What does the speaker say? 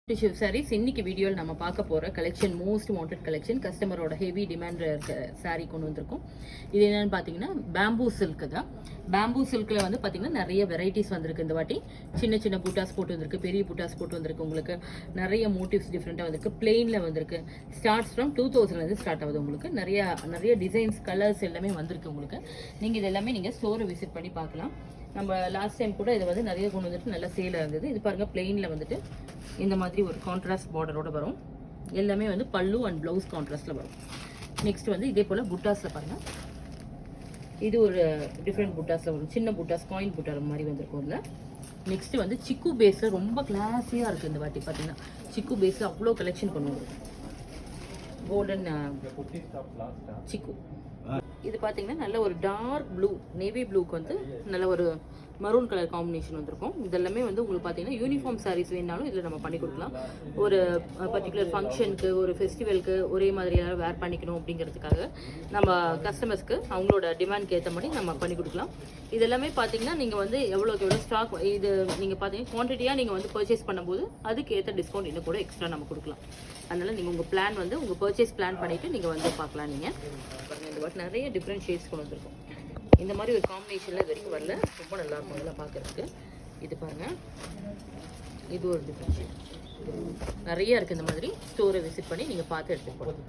Tissue saris இன்னைக்கு வீடியோவில் நம்ம பார்க்க போகிற கலெக்ஷன் மோஸ்ட் வாண்டட் கலெக்ஷன் கஸ்டமரோட ஹெவி டிமாண்ட் சாரீ கொண்டு வந்திருக்கோம். இது என்னென்னு பார்த்தீங்கன்னா பேம்பூ சில்க் தான். பேம்பூ சில்கில் வந்து பார்த்தீங்கன்னா நிறைய வெரைட்டிஸ் வந்திருக்கு. இந்த வாட்டி சின்ன சின்ன பூட்டாஸ் போட்டு வந்திருக்கு, பெரிய பூட்டாஸ் போட்டு வந்திருக்கு. உங்களுக்கு நிறைய மோட்டிவ்ஸ் டிஃப்ரெண்ட்டாக வந்திருக்கு. பிளெயினில் வந்திருக்கு. ஸ்டார்ட்ஸ் ஃப்ரம் 2000 ஸ்டார்ட் ஆகுது. உங்களுக்கு நிறைய டிசைன்ஸ் கலர்ஸ் எல்லாமே வந்திருக்கு. உங்களுக்கு நீங்கள் இது எல்லாமே நீங்கள் ஸ்டோரை விசிட் பண்ணி பார்க்கலாம். நம்ம லாஸ்ட் டைம் கூட இதை வந்து நிறைய கொண்டு வந்துட்டு நல்லா சேலாக இருந்தது. இது பாருங்கள், பிளெயினில் வந்துட்டு இந்த மாதிரி ஒரு கான்ட்ராஸ்ட் பார்டரோடு வரும். எல்லாமே வந்து பல்லு அண்ட் ப்ளவுஸ் கான்ட்ராஸ்ட்டில் வரும். நெக்ஸ்ட் வந்து இதே போல் புட்டாஸில் பாருங்கள், இது ஒரு டிஃப்ரெண்ட் புட்டாஸில் வரும். சின்ன புட்டாஸ், காயின் புட்டார் மாதிரி வந்திருக்கும். இல்லை நெக்ஸ்ட்டு வந்து சிக்கு பேஸில் ரொம்ப கிளாஸியாக இருக்குது. இந்த வாட்டி பார்த்தீங்கன்னா சிக்கு பேஸில் அவ்வளோ கலெக்ஷன் பண்ணுவோம். கோல்டன் சிக்கு இது பார்த்தீங்கன்னா நல்ல ஒரு டார்க் ப்ளூ, நேவி ப்ளூக்கு வந்து நல்ல ஒரு மரூன் கலர் காம்பினேஷன் வந்திருக்கும். இதெல்லாமே வந்து உங்களுக்கு பார்த்தீங்கன்னா யூனிஃபார்ம் சாரீஸ் வேணாலும் இதில் நம்ம பண்ணி கொடுக்கலாம். ஒரு பர்டிகுலர் ஃபங்க்ஷனுக்கு, ஒரு ஃபெஸ்டிவலுக்கு ஒரே மாதிரியாக வேர் பண்ணிக்கணும் அப்படிங்கிறதுக்காக நம்ம கஸ்டமர்ஸ்க்கு அவங்களோட டிமாண்ட்க்கு ஏற்ற மாதிரி நம்ம பண்ணி கொடுக்கலாம். இதெல்லாமே பார்த்தீங்கன்னா நீங்கள் வந்து எவ்வளோக்கு எவ்வளோ ஸ்டாக் இது நீங்கள் பார்த்தீங்கன்னா குவான்டிட்டியாக நீங்கள் வந்து பர்ச்சேஸ் பண்ணும்போது அதுக்கு ஏற்ற டிஸ்கவுண்ட் இன்னும் கூட எக்ஸ்ட்ரா நம்ம கொடுக்கலாம். அதனால் நீங்கள் உங்கள் பிளான் வந்து உங்கள் பர்ச்சேஸ் பிளான் பண்ணிவிட்டு நீங்கள் வந்து பார்க்கலாம். நீங்கள் இந்த வாட்டி நிறைய டிஃப்ரெண்ட் ஷேட்ஸ் கொண்டு வந்திருக்கும். இந்த மாதிரி ஒரு காம்பினேஷனில் இது வரைக்கும் வரல, ரொம்ப நல்லாயிருக்கும் இதெல்லாம் பார்க்குறதுக்கு. இது பாருங்கள், இது ஒரு டிஃப்ரெண்ட் ஷேட் நிறைய இருக்குது. இந்த மாதிரி ஸ்டோரை விசிட் பண்ணி நீங்கள் பார்த்து எடுத்துக்கலாம்.